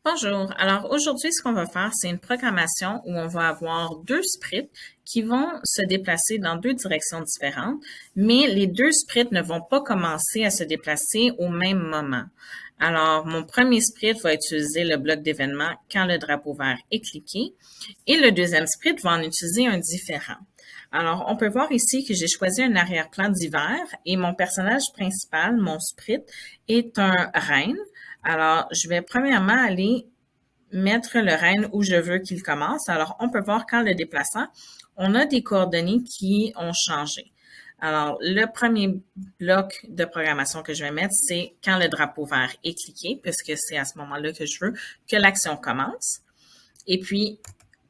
Bonjour. Alors aujourd'hui, ce qu'on va faire, c'est une programmation où on va avoir deux sprites qui vont se déplacer dans deux directions différentes, mais les deux sprites ne vont pas commencer à se déplacer au même moment. Alors, mon premier sprite va utiliser le bloc d'événement quand le drapeau vert est cliqué et le deuxième sprite va en utiliser un différent. Alors, on peut voir ici que j'ai choisi un arrière-plan d'hiver et mon personnage principal, mon sprite, est un renne. Alors, je vais premièrement aller mettre le renne où je veux qu'il commence. Alors, on peut voir qu'en le déplaçant, on a des coordonnées qui ont changé. Alors, le premier bloc de programmation que je vais mettre, c'est quand le drapeau vert est cliqué, puisque c'est à ce moment-là que je veux que l'action commence. Et puis,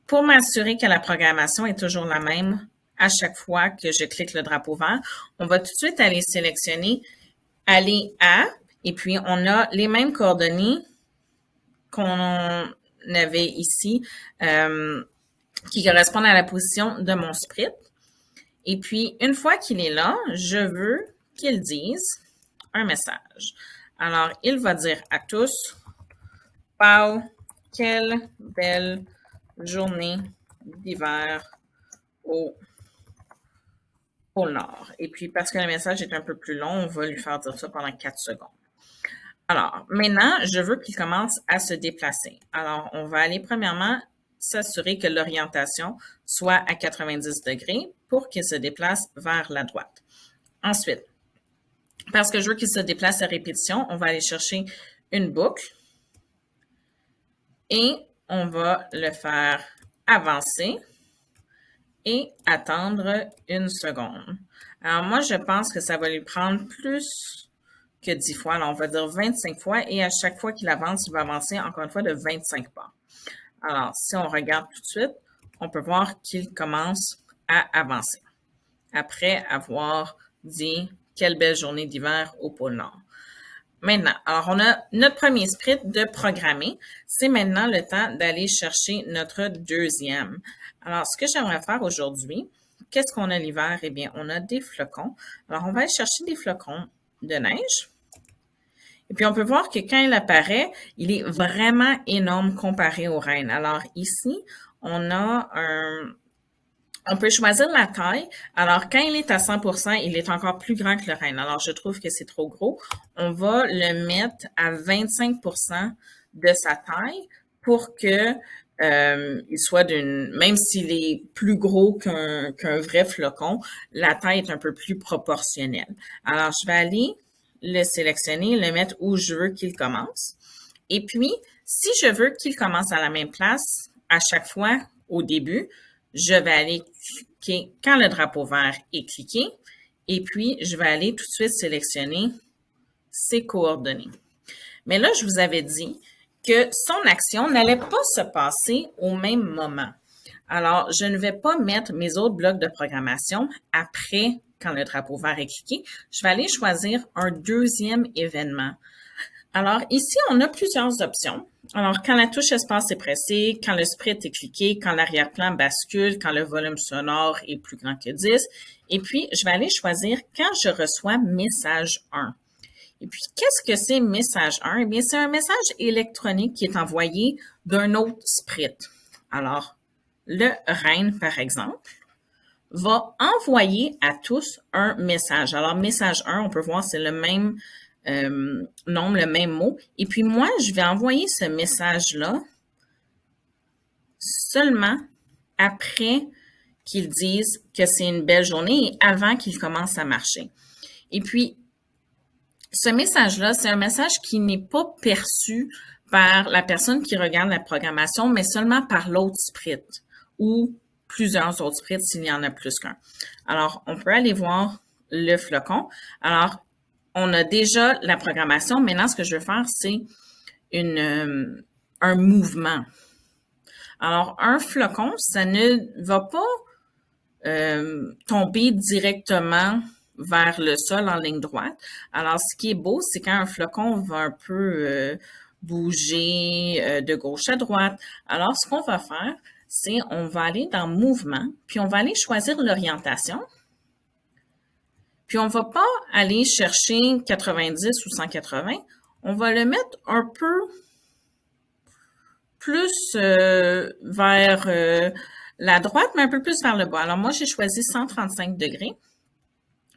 pour m'assurer que la programmation est toujours la même à chaque fois que je clique le drapeau vert, on va tout de suite aller sélectionner aller à, et puis on a les mêmes coordonnées qu'on avait ici, qui correspondent à la position de mon sprite. Et puis, une fois qu'il est là, je veux qu'il dise un message. Alors, il va dire à tous, wow, quelle belle journée d'hiver au pôle Nord. Et puis, parce que le message est un peu plus long, on va lui faire dire ça pendant 4 secondes. Alors, maintenant, je veux qu'il commence à se déplacer. Alors, on va aller premièrement s'assurer que l'orientation soit à 90 degrés pour qu'il se déplace vers la droite. Ensuite, parce que je veux qu'il se déplace à répétition, on va aller chercher une boucle et on va le faire avancer et attendre une seconde. Alors, moi, je pense que ça va lui prendre plus que 10 fois. Alors, on va dire 25 fois et à chaque fois qu'il avance, il va avancer encore une fois de 25 pas. Alors, si on regarde tout de suite, on peut voir qu'il commence à avancer après avoir dit « Quelle belle journée d'hiver au pôle Nord ». Maintenant, alors on a notre premier sprint de programmer. C'est maintenant le temps d'aller chercher notre deuxième. Alors, ce que j'aimerais faire aujourd'hui, qu'est-ce qu'on a l'hiver? Eh bien, on a des flocons. Alors, on va aller chercher des flocons de neige. Et puis, on peut voir que quand il apparaît, il est vraiment énorme comparé au renne. Alors, ici, on a on peut choisir la taille. Alors, quand il est à 100%, il est encore plus grand que le renne. Alors, je trouve que c'est trop gros. On va le mettre à 25% de sa taille pour que il soit même s'il est plus gros qu'un vrai flocon, la taille est un peu plus proportionnelle. Alors, je vais aller le sélectionner, le mettre où je veux qu'il commence. Et puis, si je veux qu'il commence à la même place à chaque fois au début, je vais aller cliquer quand le drapeau vert est cliqué et puis je vais aller tout de suite sélectionner ses coordonnées. Mais là, je vous avais dit que son action n'allait pas se passer au même moment. Alors, je ne vais pas mettre mes autres blocs de programmation après quand le drapeau vert est cliqué. Je vais aller choisir un deuxième événement. Alors, ici, on a plusieurs options. Alors, quand la touche espace est pressée, quand le sprite est cliqué, quand l'arrière-plan bascule, quand le volume sonore est plus grand que 10. Et puis, je vais aller choisir quand je reçois message 1. Et puis, qu'est-ce que c'est message 1? Eh bien, c'est un message électronique qui est envoyé d'un autre sprite. Alors, le renne, par exemple, va envoyer à tous un message. Alors, message 1, on peut voir, c'est le même nombre, le même mot. Et puis, moi, je vais envoyer ce message-là seulement après qu'ils disent que c'est une belle journée et avant qu'il commence à marcher. Et puis, ce message-là, c'est un message qui n'est pas perçu par la personne qui regarde la programmation, mais seulement par l'autre sprite ou plusieurs autres sprites s'il y en a plus qu'un. Alors, on peut aller voir le flocon. Alors, on a déjà la programmation. Maintenant, ce que je veux faire, c'est un mouvement. Alors, un flocon, ça ne va pas tomber directement vers le sol en ligne droite. Alors, ce qui est beau, c'est quand un flocon va un peu bouger de gauche à droite. Alors, ce qu'on va faire, c'est on va aller dans Mouvement, puis on va aller choisir l'orientation. Puis, on va pas aller chercher 90 ou 180. On va le mettre un peu plus vers la droite, mais un peu plus vers le bas. Alors moi, j'ai choisi 135 degrés.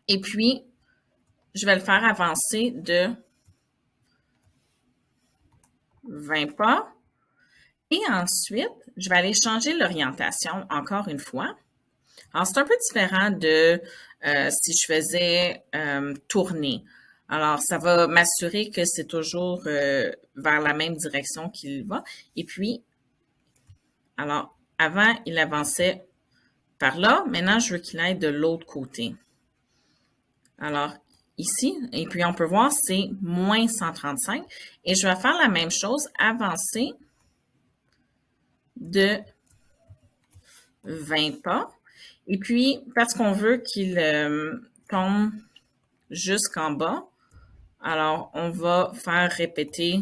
Et puis, je vais le faire avancer de 20 pas. Et ensuite, je vais aller changer l'orientation encore une fois. Alors, c'est un peu différent de si je faisais tourner. Alors, ça va m'assurer que c'est toujours vers la même direction qu'il va. Et puis, alors, avant, il avançait par là. Maintenant, je veux qu'il aille de l'autre côté. Alors, ici, et puis on peut voir, c'est moins 135. Et je vais faire la même chose, avancer de 20 pas. Et puis, parce qu'on veut qu'il tombe jusqu'en bas, alors on va faire répéter,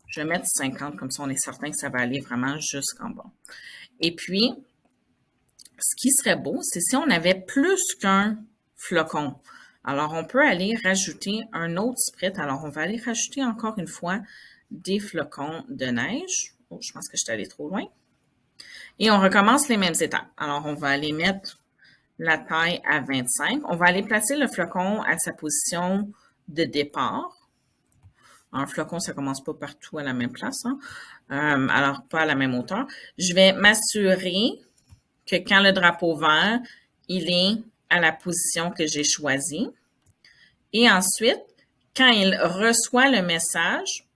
je vais mettre 50, comme ça on est certain que ça va aller vraiment jusqu'en bas. Et puis, ce qui serait beau, c'est si on avait plus qu'un flocon. Alors, on peut aller rajouter un autre sprit. Alors, on va aller rajouter encore une fois des flocons de neige. Oh, je pense que je suis allée trop loin. Et on recommence les mêmes étapes. Alors, on va aller mettre la taille à 25. On va aller placer le flocon à sa position de départ. Un flocon, ça commence pas partout à la même place, hein? Alors pas à la même hauteur. Je vais m'assurer que quand le drapeau vert, il est à la position que j'ai choisie. Et ensuite, quand il reçoit le message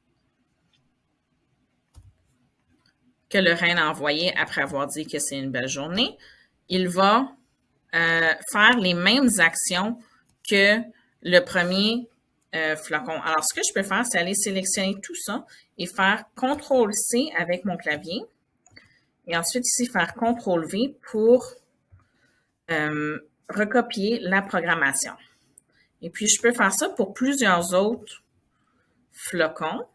que le reine a envoyé après avoir dit que c'est une belle journée, il va faire les mêmes actions que le premier flocon. Alors, ce que je peux faire, c'est aller sélectionner tout ça et faire CTRL-C avec mon clavier. Et ensuite, ici, faire CTRL-V pour recopier la programmation. Et puis, je peux faire ça pour plusieurs autres flocons.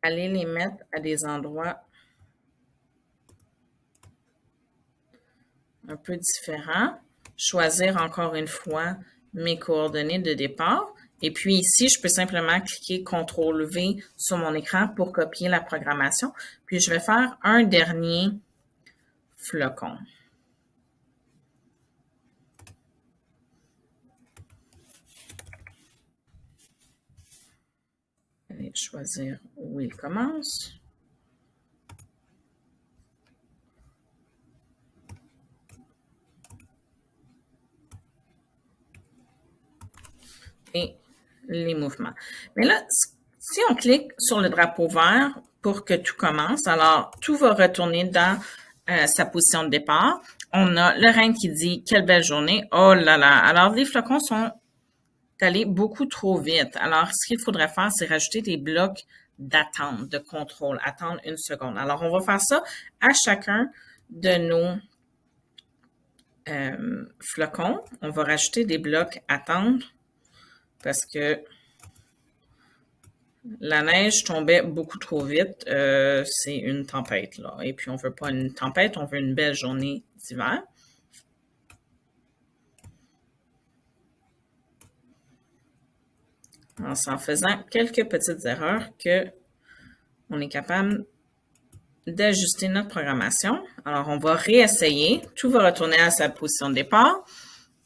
Aller les mettre à des endroits un peu différents. Choisir encore une fois mes coordonnées de départ. Et puis ici, je peux simplement cliquer CTRL-V sur mon écran pour copier la programmation. Puis je vais faire un dernier flocon. Allez choisir où il commence. Et les mouvements. Mais là, si on clique sur le drapeau vert pour que tout commence, alors tout va retourner dans sa position de départ. On a le reine qui dit « Quelle belle journée! » Oh là là! Alors, les flocons sont allés beaucoup trop vite. Alors, ce qu'il faudrait faire, c'est rajouter des blocs d'attente, de contrôle, attendre une seconde. Alors, on va faire ça à chacun de nos flocons. On va rajouter des blocs attendre parce que la neige tombait beaucoup trop vite. C'est une tempête, là. Et puis, on veut pas une tempête, on veut une belle journée d'hiver. C'est en faisant quelques petites erreurs que on est capable d'ajuster notre programmation. Alors, on va réessayer. Tout va retourner à sa position de départ.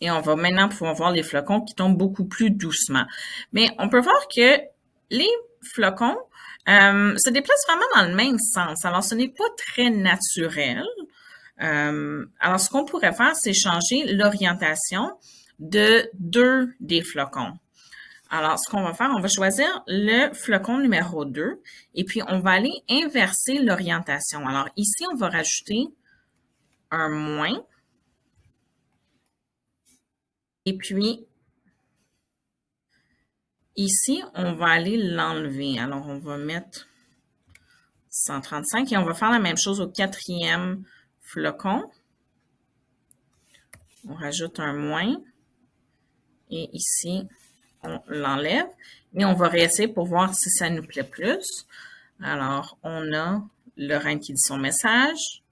Et on va maintenant pouvoir voir les flocons qui tombent beaucoup plus doucement. Mais on peut voir que les flocons se déplacent vraiment dans le même sens. Alors, ce n'est pas très naturel. Alors, ce qu'on pourrait faire, c'est changer l'orientation de deux des flocons. Alors, ce qu'on va faire, on va choisir le flocon numéro 2 et puis on va aller inverser l'orientation. Alors, ici, on va rajouter un moins. Et puis, ici, on va aller l'enlever. Alors, on va mettre 135 et on va faire la même chose au quatrième flocon. On rajoute un moins. Et ici, on l'enlève. Et on va réessayer pour voir si ça nous plaît plus. Alors, on a le reine qui dit son message.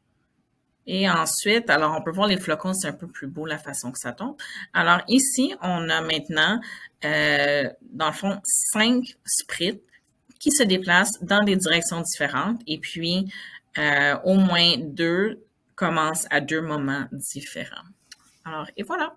Et ensuite, alors on peut voir les flocons, c'est un peu plus beau la façon que ça tombe. Alors ici, on a maintenant, dans le fond, 5 sprites qui se déplacent dans des directions différentes et puis au moins 2 commencent à 2 moments différents. Alors, et voilà.